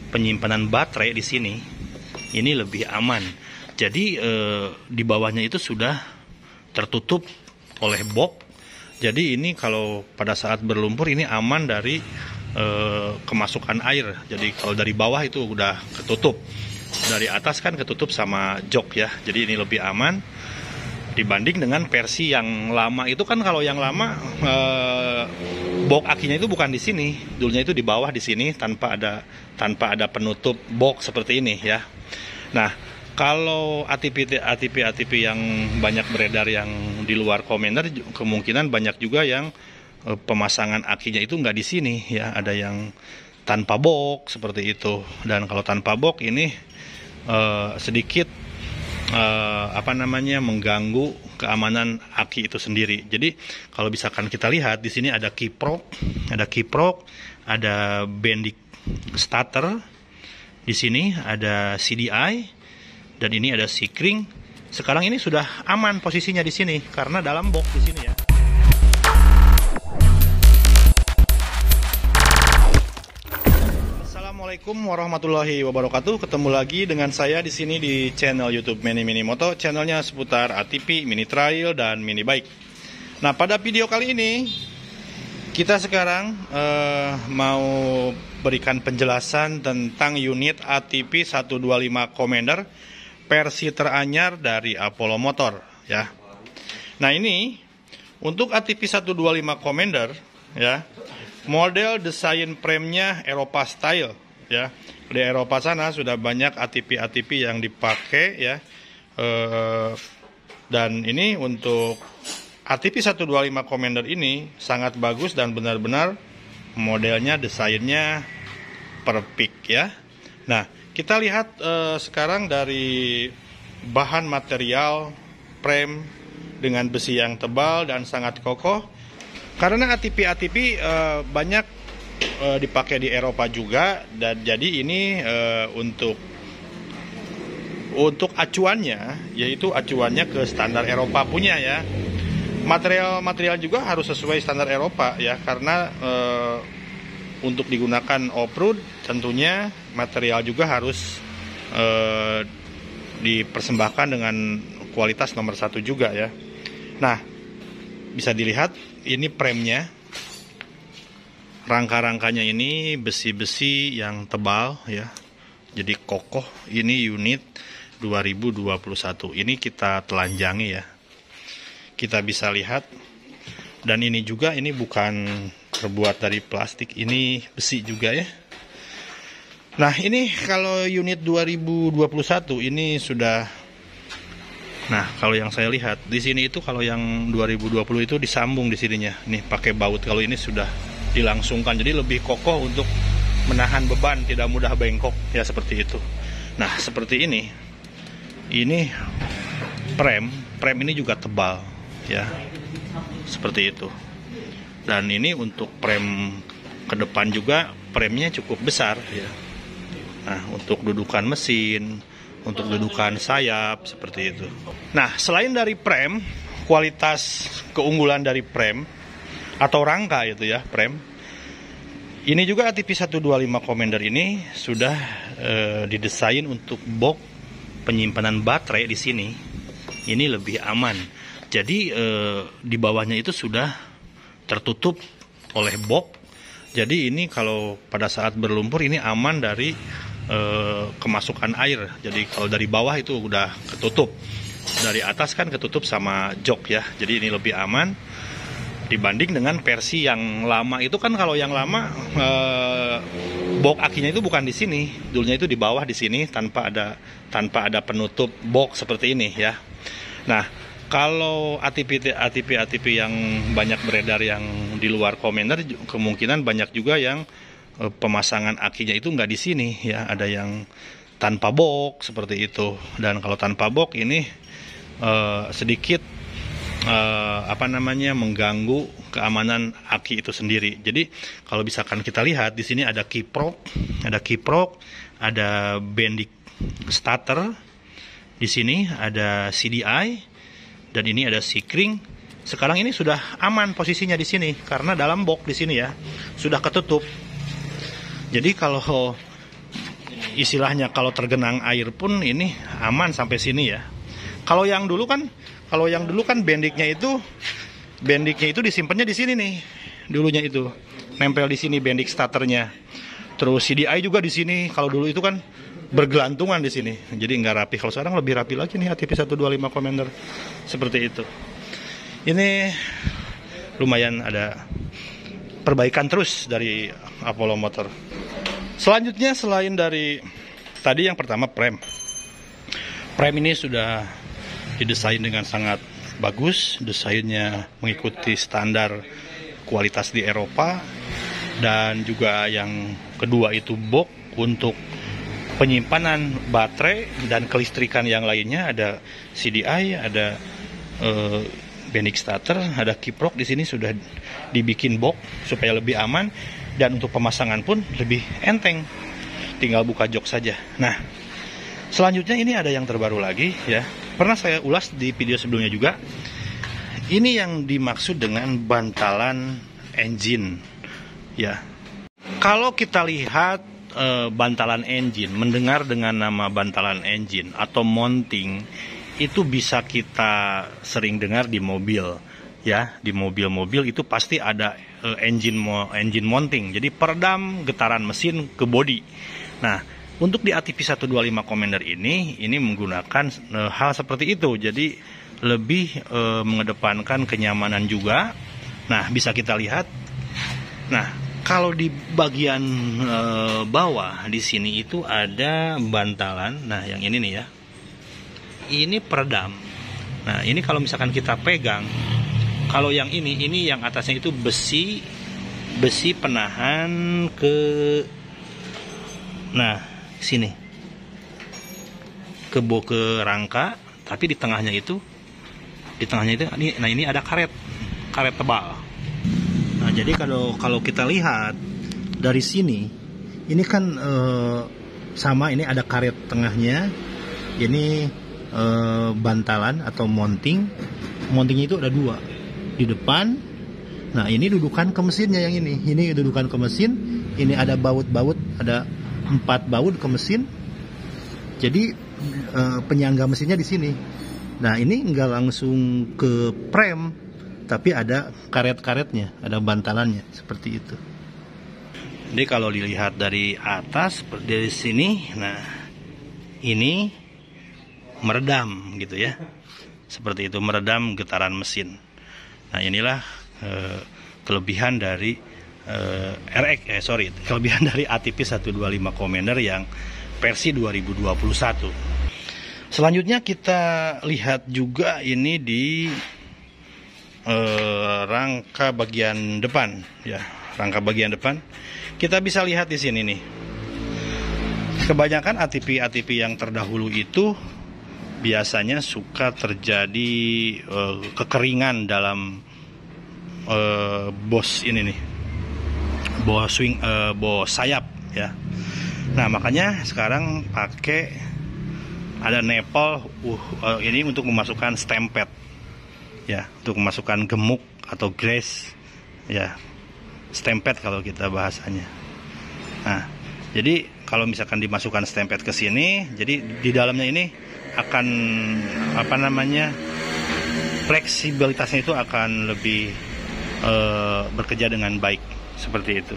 penyimpanan baterai di sini ini lebih aman. Jadi di bawahnya itu sudah tertutup oleh box. Jadi ini kalau pada saat berlumpur ini aman dari kemasukan air. Jadi kalau dari bawah itu udah ketutup, dari atas kan ketutup sama jok ya. Jadi ini lebih aman dibanding dengan versi yang lama. Itu kan kalau yang lama box akinya itu bukan di sini, dulunya itu di bawah di sini tanpa ada penutup box seperti ini ya. Nah, kalau ATP yang banyak beredar yang di luar Commander, kemungkinan banyak juga yang pemasangan akinya itu nggak di sini ya, ada yang tanpa box seperti itu. Dan kalau tanpa box ini sedikit mengganggu keamanan aki itu sendiri. Jadi kalau misalkan kita lihat di sini ada kiprok, ada bendik starter, di sini ada CDI, dan ini ada sikring. Sekarang ini sudah aman posisinya di sini karena dalam box di sini ya. Assalamualaikum warahmatullahi wabarakatuh. Ketemu lagi dengan saya di sini di channel YouTube Mini Moto, channelnya seputar ATP, mini trail dan mini bike. Nah, pada video kali ini kita sekarang mau berikan penjelasan tentang unit ATP 125 Commander versi teranyar dari Apollo Motor ya. Nah, ini untuk ATP 125 Commander ya, model desain frame-nya Eropa style ya. Di Eropa sana sudah banyak ATP yang dipakai ya. Dan ini untuk ATP 125 Commander ini sangat bagus dan benar-benar modelnya, desainnya perfect ya. Nah, kita lihat sekarang dari bahan material frame dengan besi yang tebal dan sangat kokoh. Karena ATP banyak dipakai di Eropa juga, dan jadi ini untuk acuannya, yaitu acuannya ke standar Eropa punya ya. Material juga harus sesuai standar Eropa ya, karena untuk digunakan off-road tentunya material juga harus dipersembahkan dengan kualitas nomor 1 juga ya. Nah, bisa dilihat ini frame-nya, rangka-rangkanya ini besi-besi yang tebal ya, jadi kokoh. Ini unit 2021, ini kita telanjangi ya, kita bisa lihat. Dan ini juga, ini bukan terbuat dari plastik, ini besi juga ya. Nah, ini kalau unit 2021 ini sudah, nah kalau yang saya lihat di sini itu, kalau yang 2020 itu disambung di sininya, nih pakai baut. Kalau ini sudah dilangsungkan, jadi lebih kokoh untuk menahan beban, tidak mudah bengkok ya, seperti itu. Nah, seperti ini frame ini juga tebal ya, seperti itu. Dan ini untuk frame ke depan juga, frame-nya cukup besar ya. Nah, untuk dudukan mesin, untuk dudukan sayap, seperti itu. Nah, selain dari frame, kualitas keunggulan dari frame atau rangka itu ya, frame, ini juga ATP 125 Commander ini sudah didesain untuk box penyimpanan baterai di sini ini lebih aman. Jadi di bawahnya itu sudah tertutup oleh box. Jadi ini kalau pada saat berlumpur ini aman dari kemasukan air. Jadi kalau dari bawah itu udah ketutup, dari atas kan ketutup sama jok ya. Jadi ini lebih aman dibanding dengan versi yang lama. Itu kan kalau yang lama box akinya itu bukan di sini, dulunya itu di bawah di sini tanpa ada penutup box seperti ini ya. Nah, kalau ATP yang banyak beredar yang di luar Commander, kemungkinan banyak juga yang pemasangan akinya itu nggak di sini ya, ada yang tanpa box seperti itu. Dan kalau tanpa box ini sedikit mengganggu keamanan aki itu sendiri. Jadi kalau misalkan kita lihat di sini ada kiprok, ada bendik starter, di sini ada CDI, dan ini ada sikring. Sekarang ini sudah aman posisinya di sini karena dalam box di sini ya sudah ketutup. Jadi kalau istilahnya kalau tergenang air pun ini aman sampai sini ya. Kalau yang dulu kan bendiknya itu disimpannya di sini nih. Dulunya itu nempel di sini bendik starternya. Terus CDI juga di sini. Kalau dulu itu kan bergelantungan di sini. Jadi nggak rapi. Kalau sekarang lebih rapi lagi nih ATP 125 Commander. Seperti itu. Ini lumayan ada perbaikan terus dari Apollo Motor. Selanjutnya selain dari tadi yang pertama prem. Prem ini sudah didesain dengan sangat bagus, desainnya mengikuti standar kualitas di Eropa, dan juga yang kedua itu box untuk penyimpanan baterai dan kelistrikan yang lainnya, ada CDI, ada bendik starter, ada kiprok di sini sudah dibikin box supaya lebih aman, dan untuk pemasangan pun lebih enteng, tinggal buka jok saja. Nah, selanjutnya ini ada yang terbaru lagi ya. Pernah saya ulas di video sebelumnya juga. Ini yang dimaksud dengan bantalan engine ya. Kalau kita lihat bantalan engine, mendengar dengan nama bantalan engine atau mounting, itu bisa kita sering dengar di mobil ya. Di mobil-mobil itu pasti ada engine mounting. Jadi peredam getaran mesin ke bodi. Nah, untuk di ATP 125 Commander ini menggunakan hal seperti itu. Jadi lebih mengedepankan kenyamanan juga. Nah, bisa kita lihat. Nah, kalau di bagian bawah di sini itu ada bantalan. Nah, yang ini nih ya. Ini peredam. Nah, ini kalau misalkan kita pegang, kalau yang ini yang atasnya itu besi penahan ke sini ke rangka, tapi di tengahnya itu ini ada karet tebal. Nah, jadi kalau kita lihat dari sini, ini kan sama, ini ada karet tengahnya, ini bantalan atau mountingnya itu ada dua di depan. Nah, ini dudukan ke mesinnya, yang ini dudukan ke mesin, ini ada baut-baut, ada 4 baut ke mesin. Jadi penyangga mesinnya di sini. Nah, ini nggak langsung ke prem, tapi ada karet-karetnya, ada bantalannya seperti itu. Jadi kalau dilihat dari atas dari sini, nah ini meredam gitu ya, seperti itu, meredam getaran mesin. Nah, inilah kelebihan dari kelebihan dari ATP 125 Commander yang versi 2021. Selanjutnya kita lihat juga ini di rangka bagian depan ya. Rangka bagian depan kita bisa lihat di sini nih. Kebanyakan ATP yang terdahulu itu biasanya suka terjadi kekeringan dalam bos ini nih, bos sayap ya. Nah, makanya sekarang pakai ada nepal ini untuk memasukkan stemped ya, untuk memasukkan gemuk atau grease ya, stemped kalau kita bahasanya. Nah, jadi kalau misalkan dimasukkan stemped ke sini, jadi di dalamnya ini akan fleksibilitasnya itu akan lebih bekerja dengan baik, seperti itu.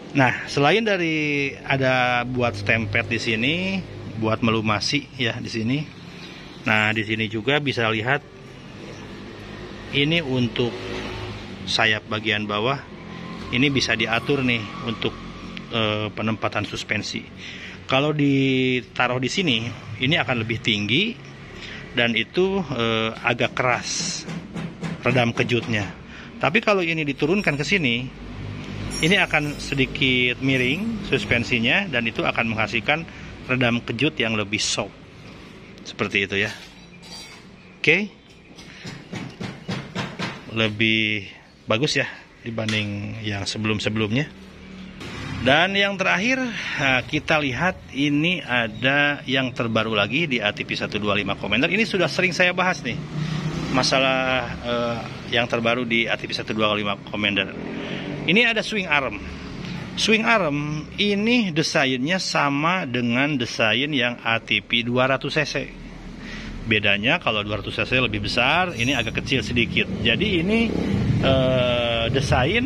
Nah, selain dari ada buat stemped di sini, buat melumasi ya di sini. Nah, di sini juga bisa lihat ini untuk sayap bagian bawah, ini bisa diatur nih untuk penempatan suspensi. Kalau ditaruh di sini, ini akan lebih tinggi dan itu agak keras redam kejutnya. Tapi kalau ini diturunkan ke sini, ini akan sedikit miring suspensinya, dan itu akan menghasilkan redam kejut yang lebih soft. Seperti itu ya. Oke. Lebih bagus ya dibanding yang sebelum-sebelumnya. Dan yang terakhir kita lihat ini ada yang terbaru lagi di ATP 125 Commander. Ini sudah sering saya bahas nih, masalah yang terbaru di ATP 125 Commander. Ini ada swing arm. Swing arm ini desainnya sama dengan desain yang ATP 200 cc. Bedanya kalau 200 cc lebih besar, ini agak kecil sedikit. Jadi ini desain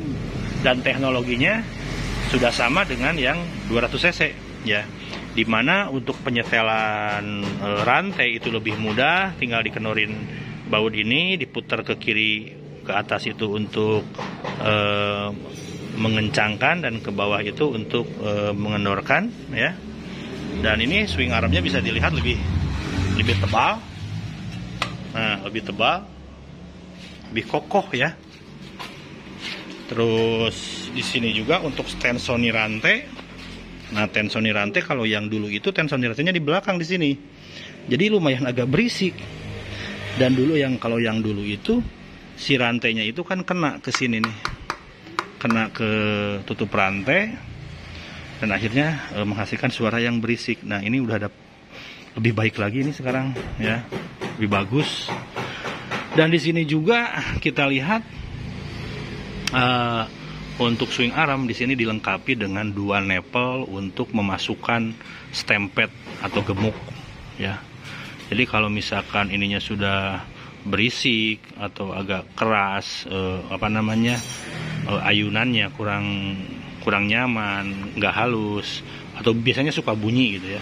dan teknologinya sudah sama dengan yang 200 cc ya. Dimana untuk penyetelan rantai itu lebih mudah, tinggal dikenorin baut ini, diputar ke kiri ke atas itu untuk mengencangkan, dan ke bawah itu untuk mengendorkan ya. Dan ini swing armnya bisa dilihat lebih tebal. Nah, lebih tebal, lebih kokoh ya. Terus di sini juga untuk tensoni rantai. Nah, tensoni rantai kalau yang dulu itu tensoni rantainya di belakang di sini. Jadi lumayan agak berisik. Dan dulu kalau yang dulu itu si rantainya itu kan kena ke sini nih. Kena ke tutup rantai dan akhirnya menghasilkan suara yang berisik. Nah, ini udah ada lebih baik lagi ini sekarang ya. Lebih bagus. Dan di sini juga kita lihat untuk swing arm di sini dilengkapi dengan 2 nepel untuk memasukkan stempet atau gemuk ya. Jadi kalau misalkan ininya sudah berisik atau agak keras, ayunannya kurang nyaman, nggak halus, atau biasanya suka bunyi gitu ya.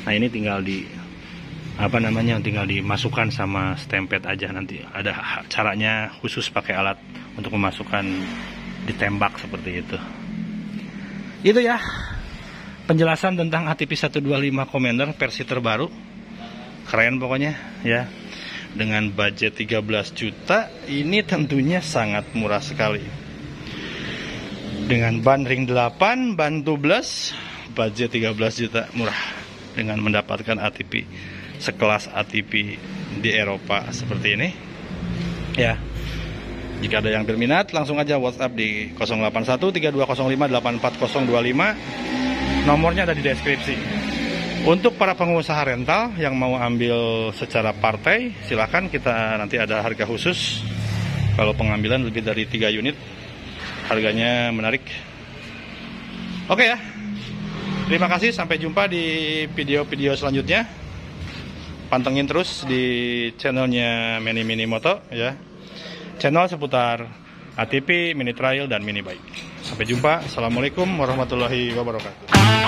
Nah, ini tinggal tinggal dimasukkan sama stempet aja. Nanti ada caranya khusus pakai alat untuk memasukkan, ditembak seperti itu. Itu ya penjelasan tentang ATP 125 Commander versi terbaru. Keren pokoknya ya. Dengan budget 13 juta ini tentunya sangat murah sekali. Dengan ban ring 8, ban tubeless, budget 13 juta murah. Dengan mendapatkan ATP sekelas ATP di Eropa seperti ini ya. Jika ada yang berminat, langsung aja WhatsApp di 081-3205-8425. Nomornya ada di deskripsi. Untuk para pengusaha rental yang mau ambil secara partai, silahkan, kita nanti ada harga khusus. Kalau pengambilan lebih dari 3 unit, harganya menarik. Oke ya, terima kasih, sampai jumpa di video-video selanjutnya. Pantengin terus di channelnya Manny Mini Moto ya. Channel seputar ATP, mini trail, dan mini bike. Sampai jumpa. Assalamualaikum warahmatullahi wabarakatuh.